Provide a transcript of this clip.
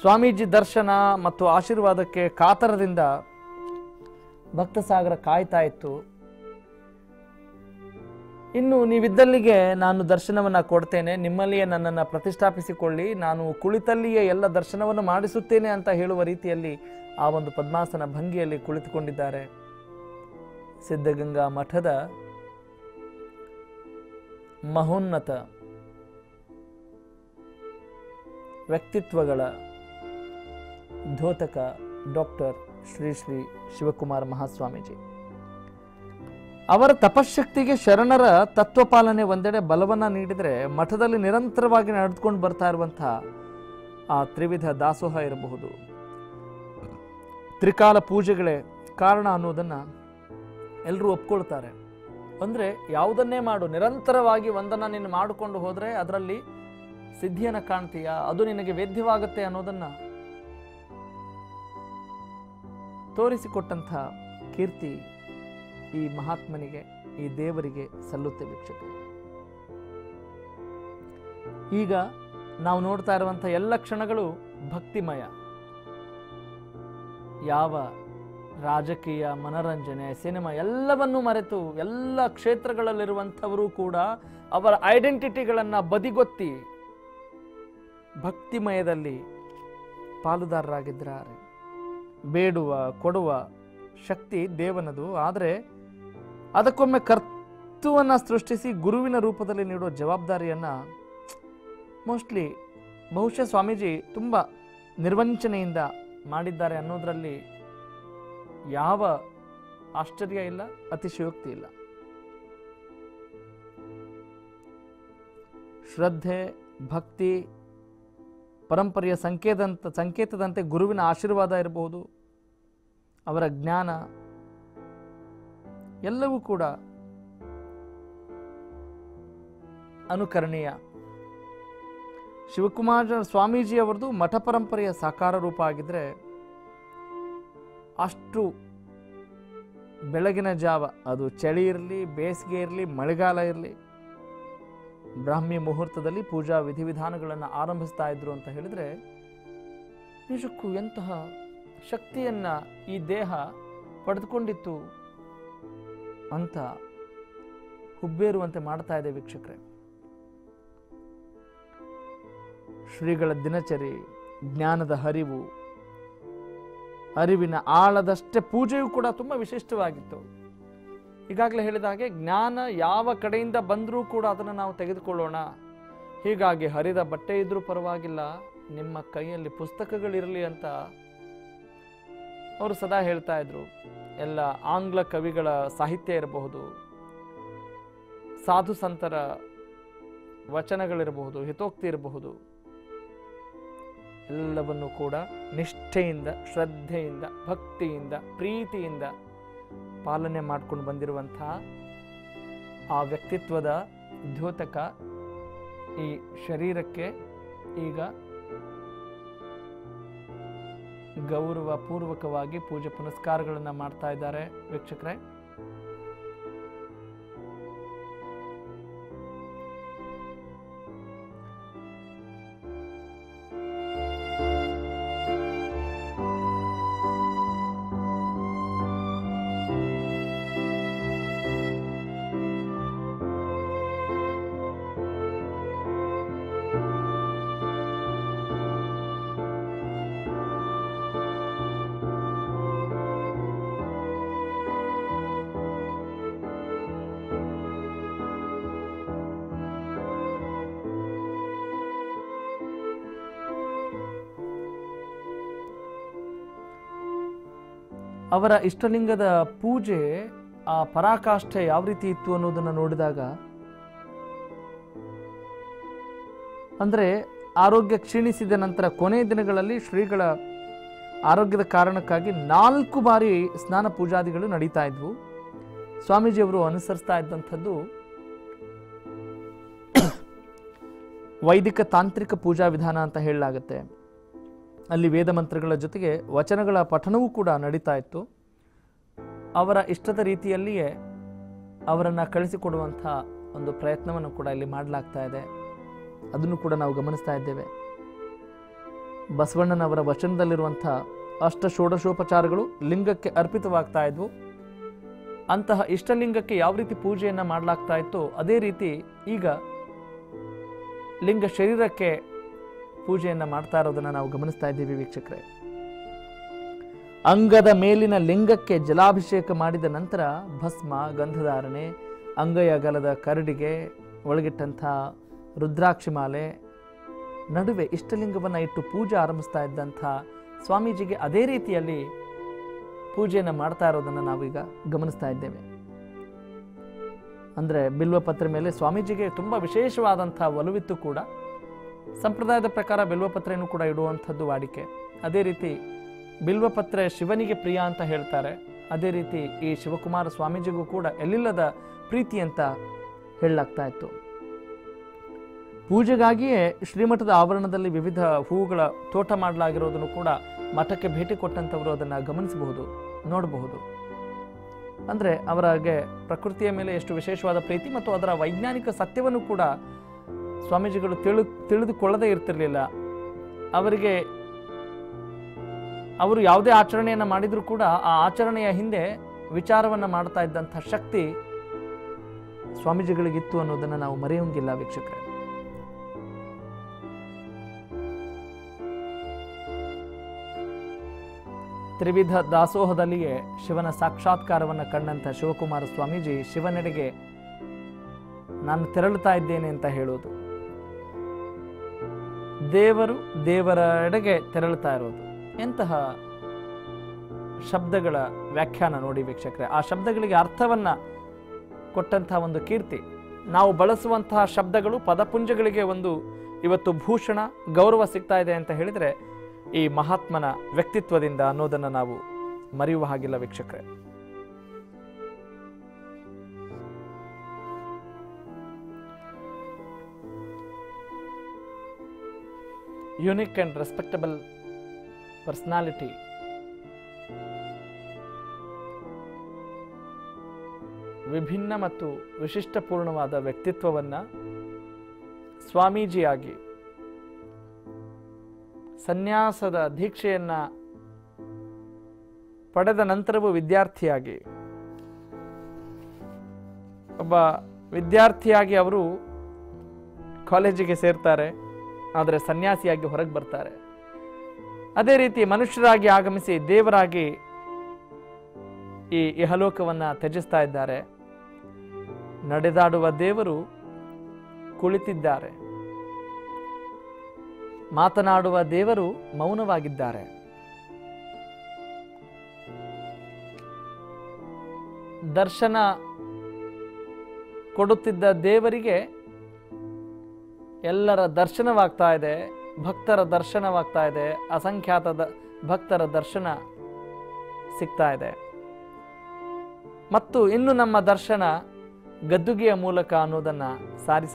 ಸ್ವಾಮೀಜಿ ದರ್ಶನ ಮತ್ತು ಆಶೀರ್ವಾದಕ್ಕೆ ಕಾತರದಿಂದ ಭಕ್ತ ಸಾಗರ ಕಾಯ್ತಾ ಇತ್ತು. ಇನ್ನು ನೀವಿದ್ದಲ್ಲಿಗೆ ನಾನು ದರ್ಶನವನ್ನು ಕೊಡ್ತೇನೆ, ನಿಮ್ಮಲ್ಲಿಯೇ ನನ್ನನ್ನು ಪ್ರತಿಷ್ಠಾಪಿಸಿಕೊಳ್ಳಿ, ನಾನು ಕುಳಿತಲ್ಲಿಯೇ ಎಲ್ಲ ದರ್ಶನವನ್ನು ಮಾಡಿಸುತ್ತೇನೆ ಅಂತ ಹೇಳುವ ರೀತಿಯಲ್ಲಿ ಆ ಒಂದು ಪದ್ಮಾಸನ ಭಂಗಿಯಲ್ಲಿ ಕುಳಿತುಕೊಂಡಿದ್ದಾರೆ. ಸಿದ್ಧಗಂಗಾ ಮಠದ ಮಹೋನ್ನತ ವ್ಯಕ್ತಿತ್ವಗಳ ದ್ಯೋತಕ ಡಾಕ್ಟರ್ ಶ್ರೀ ಶ್ರೀ ಶಿವಕುಮಾರ ಮಹಾಸ್ವಾಮೀಜಿ ಅವರ ತಪಶಕ್ತಿಗೆ ಶರಣರ ತತ್ವಪಾಲನೆ ಒಂದೆಡೆ ಬಲವನ್ನ ನೀಡಿದರೆ, ಮಠದಲ್ಲಿ ನಿರಂತರವಾಗಿ ನಡೆದುಕೊಂಡು ಬರ್ತಾ ಇರುವಂತಹ ಆ ತ್ರಿವಿಧ ದಾಸೋಹ ಇರಬಹುದು, ತ್ರಿಕಾಲ ಪೂಜೆಗಳೇ ಕಾರಣ ಅನ್ನೋದನ್ನ ಎಲ್ಲರೂ ಒಪ್ಕೊಳ್ತಾರೆ. ಅಂದ್ರೆ ಯಾವುದನ್ನೇ ಮಾಡು, ನಿರಂತರವಾಗಿ ಒಂದನ್ನ ನೀನು ಮಾಡಿಕೊಂಡು ಹೋದ್ರೆ ಅದರಲ್ಲಿ ಸಿದ್ಧಿಯನ್ನ ಕಾಣ್ತೀಯ, ಅದು ನಿನಗೆ ವೇದ್ಯವಾಗುತ್ತೆ ಅನ್ನೋದನ್ನ ತೋರಿಸಿಕೊಟ್ಟಂಥ ಕೀರ್ತಿ ಈ ಮಹಾತ್ಮನಿಗೆ, ಈ ದೇವರಿಗೆ ಸಲ್ಲುತ್ತೆ ವೀಕ್ಷಕರೇ. ಈಗ ನಾವು ನೋಡ್ತಾ ಇರುವಂಥ ಎಲ್ಲ ಕ್ಷಣಗಳು ಭಕ್ತಿಮಯ. ಯಾವ ರಾಜಕೀಯ, ಮನರಂಜನೆ, ಸಿನಿಮಾ ಎಲ್ಲವನ್ನೂ ಮರೆತು ಎಲ್ಲ ಕ್ಷೇತ್ರಗಳಲ್ಲಿರುವಂಥವರು ಕೂಡ ಅವರ ಐಡೆಂಟಿಟಿಗಳನ್ನು ಬದಿಗೊತ್ತಿ ಭಕ್ತಿಮಯದಲ್ಲಿ ಪಾಲುದಾರರಾಗಿದ್ದಾರೆ. ಬೇಡುವ ಕೊಡುವ ಶಕ್ತಿ ದೇವನದು, ಆದರೆ ಅದಕ್ಕೊಮ್ಮೆ ಕರ್ತೃವನ್ನು ಸೃಷ್ಟಿಸಿ ಗುರುವಿನ ರೂಪದಲ್ಲಿ ನೀಡುವ ಜವಾಬ್ದಾರಿಯನ್ನ ಬಹುಶಃ ಸ್ವಾಮೀಜಿ ತುಂಬ ನಿರ್ವಂಚನೆಯಿಂದ ಮಾಡಿದ್ದಾರೆ ಅನ್ನೋದರಲ್ಲಿ ಯಾವ ಆಶ್ಚರ್ಯ ಇಲ್ಲ, ಅತಿಶಯೋಕ್ತಿ ಇಲ್ಲ. ಶ್ರದ್ಧೆ, ಭಕ್ತಿ, ಪರಂಪರೆಯ ಸಂಕೇತದಂತೆ ಗುರುವಿನ ಆಶೀರ್ವಾದ ಇರಬಹುದು, ಅವರ ಜ್ಞಾನ ಎಲ್ಲವೂ ಕೂಡ ಅನುಕರಣೀಯ. ಶಿವಕುಮಾರ ಸ್ವಾಮೀಜಿ ಅವರದು ಮಠ ಪರಂಪರೆಯ ಸಾಕಾರ ರೂಪ ಆಗಿದ್ರೆ, ಅಷ್ಟು ಬೆಳಗಿನ ಜಾವ, ಅದು ಚಳಿ ಇರಲಿ, ಬೇಸಿಗೆ ಇರಲಿ, ಮಳೆಗಾಲ ಇರಲಿ, ಬ್ರಾಹ್ಮಿ ಮುಹೂರ್ತದಲ್ಲಿ ಪೂಜಾ ವಿಧಿವಿಧಾನಗಳನ್ನು ಆರಂಭಿಸ್ತಾ ಇದ್ರು ಅಂತ ಹೇಳಿದ್ರೆ, ನಿಜಕ್ಕೂ ಎಂತಹ ಶಕ್ತಿಯನ್ನ ಈ ದೇಹ ಪಡೆದುಕೊಂಡಿತ್ತು ಅಂತ ಹುಬ್ಬೇರುವಂತೆ ಮಾಡ್ತಾ ಇದೆ ವೀಕ್ಷಕರೇ. ಶ್ರೀಗಳ ದಿನಚರಿ, ಜ್ಞಾನದ ಅರಿವಿನ ಆಳದಷ್ಟೇ ಪೂಜೆಯೂ ಕೂಡ ತುಂಬ ವಿಶಿಷ್ಟವಾಗಿತ್ತು. ಈಗಾಗಲೇ ಹೇಳಿದ ಹಾಗೆ ಜ್ಞಾನ ಯಾವ ಕಡೆಯಿಂದ ಬಂದರೂ ಕೂಡ ಅದನ್ನು ನಾವು ತೆಗೆದುಕೊಳ್ಳೋಣ. ಹೀಗಾಗಿ ಹರಿದ ಬಟ್ಟೆ ಇದ್ರೂ ಪರವಾಗಿಲ್ಲ, ನಿಮ್ಮ ಕೈಯಲ್ಲಿ ಪುಸ್ತಕಗಳಿರಲಿ ಅಂತ ಅವರು ಸದಾ ಹೇಳ್ತಾ ಇದ್ರು. ಎಲ್ಲ ಆಂಗ್ಲ ಕವಿಗಳ ಸಾಹಿತ್ಯ ಇರಬಹುದು, ಸಾಧು ಸಂತರ ವಚನಗಳಿರಬಹುದು, ಹಿತೋಕ್ತಿ ಇರಬಹುದು, ಎಲ್ಲವನ್ನು ಕೂಡ ನಿಷ್ಠೆಯಿಂದ, ಶ್ರದ್ಧೆಯಿಂದ, ಭಕ್ತಿಯಿಂದ, ಪ್ರೀತಿಯಿಂದ ಪಾಲನೆ ಮಾಡ್ಕೊಂಡು ಬಂದಿರುವಂತಹ ಆ ವ್ಯಕ್ತಿತ್ವದ ದ್ಯೋತಕ ಈ ಶರೀರಕ್ಕೆ ಈಗ ಗೌರವ ಪೂರ್ವಕವಾಗಿ ಪೂಜೆ ಪುನಸ್ಕಾರಗಳನ್ನು ಮಾಡ್ತಾ ಇದ್ದಾರೆ ವೀಕ್ಷಕರೇ. ಅವರ ಇಷ್ಟಲಿಂಗದ ಪೂಜೆ, ಆ ಪರಾಕಾಷ್ಠೆ ಯಾವ ರೀತಿ ಇತ್ತು ಅನ್ನೋದನ್ನು ನೋಡಿದಾಗ, ಅಂದರೆ ಆರೋಗ್ಯ ಕ್ಷೀಣಿಸಿದ ನಂತರ ಕೊನೆಯ ದಿನಗಳಲ್ಲಿ ಶ್ರೀಗಳ ಆರೋಗ್ಯದ ಕಾರಣಕ್ಕಾಗಿ 4 ಬಾರಿ ಸ್ನಾನ ಪೂಜಾದಿಗಳು ನಡೀತಾ ಇದ್ವು. ಸ್ವಾಮೀಜಿಯವರು ಅನುಸರಿಸ್ತಾ ಇದ್ದಂಥದ್ದು ವೈದಿಕ ತಾಂತ್ರಿಕ ಪೂಜಾ ವಿಧಾನ ಅಂತ ಹೇಳಲಾಗುತ್ತೆ. ಅಲ್ಲಿ ವೇದ ಮಂತ್ರಗಳ ಜೊತೆಗೆ ವಚನಗಳ ಪಠಣವೂ ಕೂಡ ನಡೀತಾ ಇತ್ತು. ಅವರ ಇಷ್ಟದ ರೀತಿಯಲ್ಲಿಯೇ ಅವರನ್ನು ಕಳಿಸಿಕೊಡುವಂಥ ಒಂದು ಪ್ರಯತ್ನವನ್ನು ಕೂಡ ಇಲ್ಲಿ ಮಾಡಲಾಗ್ತಾ ಇದೆ. ಅದನ್ನು ಕೂಡ ನಾವು ಗಮನಿಸ್ತಾ ಇದ್ದೇವೆ. ಬಸವಣ್ಣನವರ ವಚನದಲ್ಲಿರುವಂಥ ಅಷ್ಟ ಷೋಡಶೋಪಚಾರಗಳು ಲಿಂಗಕ್ಕೆ ಅರ್ಪಿತವಾಗ್ತಾ ಇದ್ವು. ಅಂತಹ ಇಷ್ಟಲಿಂಗಕ್ಕೆ ಯಾವ ರೀತಿ ಪೂಜೆಯನ್ನು ಮಾಡಲಾಗ್ತಾ ಇತ್ತು ಅದೇ ರೀತಿ ಈಗ ಲಿಂಗ ಶರೀರಕ್ಕೆ ಪೂಜೆಯನ್ನು ಮಾಡ್ತಾ ಇರೋದನ್ನು ನಾವು ಗಮನಿಸ್ತಾ ಇದ್ದೀವಿ ವೀಕ್ಷಕರೇ. ಅಂಗದ ಮೇಲಿನ ಲಿಂಗಕ್ಕೆ ಜಲಾಭಿಷೇಕ ಮಾಡಿದ ನಂತರ ಭಸ್ಮ, ಗಂಧಧಾರಣೆ, ಅಂಗೈ ಅಗಲದ ಕರಡಿಗೆ ಒಳಗಿಟ್ಟಂಥ ರುದ್ರಾಕ್ಷಿ ಮಾಲೆ ನಡುವೆ ಇಷ್ಟಲಿಂಗವನ್ನು ಇಟ್ಟು ಪೂಜೆ ಆರಂಭಿಸ್ತಾ ಇದ್ದಂಥ ಸ್ವಾಮೀಜಿಗೆ ಅದೇ ರೀತಿಯಲ್ಲಿ ಪೂಜೆಯನ್ನು ಮಾಡ್ತಾ ಇರೋದನ್ನು ನಾವೀಗ ಗಮನಿಸ್ತಾ ಇದ್ದೇವೆ. ಅಂದರೆ ಬಿಲ್ವಪತ್ರೆ ಮೇಲೆ ಸ್ವಾಮೀಜಿಗೆ ತುಂಬ ವಿಶೇಷವಾದಂಥ ಒಲವಿತ್ತು ಕೂಡ. ಸಂಪ್ರದಾಯದ ಪ್ರಕಾರ ಬಿಲ್ವಪತ್ರೆಯನ್ನು ಕೂಡ ಇಡುವಂಥದ್ದು ವಾಡಿಕೆ. ಅದೇ ರೀತಿ ಬಿಲ್ವಪತ್ರೆ ಶಿವನಿಗೆ ಪ್ರಿಯ ಅಂತ ಹೇಳ್ತಾರೆ. ಅದೇ ರೀತಿ ಈ ಶಿವಕುಮಾರ ಸ್ವಾಮೀಜಿಗೂ ಕೂಡ ಎಲ್ಲಿಲ್ಲದ ಪ್ರೀತಿ ಅಂತ ಹೇಳಲಾಗ್ತಾ ಇತ್ತು. ಪೂಜೆಗಾಗಿಯೇ ಶ್ರೀಮಠದ ಆವರಣದಲ್ಲಿ ವಿವಿಧ ಹೂವುಗಳ ತೋಟ ಮಾಡಲಾಗಿರೋದನ್ನು ಕೂಡ ಮಠಕ್ಕೆ ಭೇಟಿ ಕೊಟ್ಟಂಥವರು ಅದನ್ನು ಗಮನಿಸಬಹುದು, ನೋಡಬಹುದು. ಅಂದರೆ ಅವರಿಗೆ ಪ್ರಕೃತಿಯ ಮೇಲೆ ಎಷ್ಟು ವಿಶೇಷವಾದ ಪ್ರೀತಿ ಮತ್ತು ಅದರ ವೈಜ್ಞಾನಿಕ ಸತ್ಯವನ್ನು ಕೂಡ ಸ್ವಾಮೀಜಿಗಳು ತಿಳಿದುಕೊಳ್ಳದೇ ಇರ್ತಿರ್ಲಿಲ್ಲ. ಅವರು ಯಾವುದೇ ಆಚರಣೆಯನ್ನು ಮಾಡಿದರೂ ಕೂಡ ಆ ಆಚರಣೆಯ ಹಿಂದೆ ವಿಚಾರವನ್ನು ಮಾಡ್ತಾ ಇದ್ದಂಥ ಶಕ್ತಿ ಸ್ವಾಮೀಜಿಗಳಿಗಿತ್ತು ಅನ್ನೋದನ್ನು ನಾವು ಮರೆಯೋಂಗಿಲ್ಲ ವೀಕ್ಷಕರೇ. ತ್ರಿವಿಧ ದಾಸೋಹದಲ್ಲಿಯೇ ಶಿವನ ಸಾಕ್ಷಾತ್ಕಾರವನ್ನು ಕಂಡಂಥ ಶಿವಕುಮಾರ ಸ್ವಾಮೀಜಿ ಶಿವನೆಡೆಗೆ ನಾನು ತೆರಳುತ್ತಾ ಇದ್ದೇನೆ ಅಂತ ಹೇಳೋದು, ದೇವರು ದೇವರ ಎಡೆಗೆ ತೆರಳುತ್ತಾ ಇರೋದು, ಎಂತಹ ಶಬ್ದಗಳ ವ್ಯಾಖ್ಯಾನ ನೋಡಿ ವೀಕ್ಷಕರೇ. ಆ ಶಬ್ದಗಳಿಗೆ ಅರ್ಥವನ್ನ ಕೊಟ್ಟಂತಹ ಒಂದು ಕೀರ್ತಿ. ನಾವು ಬಳಸುವಂತಹ ಶಬ್ದಗಳು ಪದಪುಂಜಗಳಿಗೆ ಒಂದು ಇವತ್ತು ಭೂಷಣ, ಗೌರವ ಸಿಗ್ತಾ ಇದೆ ಅಂತ ಹೇಳಿದರೆ ಈ ಮಹಾತ್ಮನ ವ್ಯಕ್ತಿತ್ವದಿಂದ ಅನ್ನೋದನ್ನು ನಾವು ಮರೆಯುವ ಹಾಗಿಲ್ಲ ವೀಕ್ಷಕರೇ. ಯುನಿಕ್ ಅಂಡ್ ರೆಸ್ಪೆಕ್ಟಬಲ್ ಪರ್ಸನಾಲಿಟಿ, ವಿಭಿನ್ನ ಮತ್ತು ವಿಶಿಷ್ಟಪೂರ್ಣವಾದ ವ್ಯಕ್ತಿತ್ವವನ್ನು ಸ್ವಾಮೀಜಿಯಾಗಿ ಸನ್ಯಾಸದ ದೀಕ್ಷೆಯನ್ನು ಪಡೆದ ನಂತರವೂ ವಿದ್ಯಾರ್ಥಿಯಾಗಿ ಒಬ್ಬ ವಿದ್ಯಾರ್ಥಿಯಾಗಿ ಅವರು ಕಾಲೇಜಿಗೆ ಸೇರ್ತಾರೆ, ಆದರೆ ಸನ್ಯಾಸಿಯಾಗಿ ಹೊರಗೆ ಬರ್ತಾರೆ. ಅದೇ ರೀತಿ ಮನುಷ್ಯರಾಗಿ ಆಗಮಿಸಿ ದೇವರಾಗಿ ಈ ಇಹಲೋಕವನ್ನು ತ್ಯಜಿಸ್ತಾ ಇದ್ದಾರೆ. ನಡೆದಾಡುವ ದೇವರು ಕುಳಿತಿದ್ದಾರೆ, ಮಾತನಾಡುವ ದೇವರು ಮೌನವಾಗಿದ್ದಾರೆ. ದರ್ಶನ ಕೊಡುತ್ತಿದ್ದ ದೇವರಿಗೆ ಎಲ್ಲರ ದರ್ಶನವಾಗ್ತಾ ಇದೆ, ಭಕ್ತರ ದರ್ಶನವಾಗ್ತಾ ಇದೆ, ಅಸಂಖ್ಯಾತ ಭಕ್ತರ ದರ್ಶನ ಸಿಗ್ತಾ ಇದೆ. ಮತ್ತು ಇನ್ನು ನಮ್ಮ ದರ್ಶನ ಗದ್ದುಗೆಯ ಮೂಲಕ ಅನ್ನೋದನ್ನು ಸಾರಿ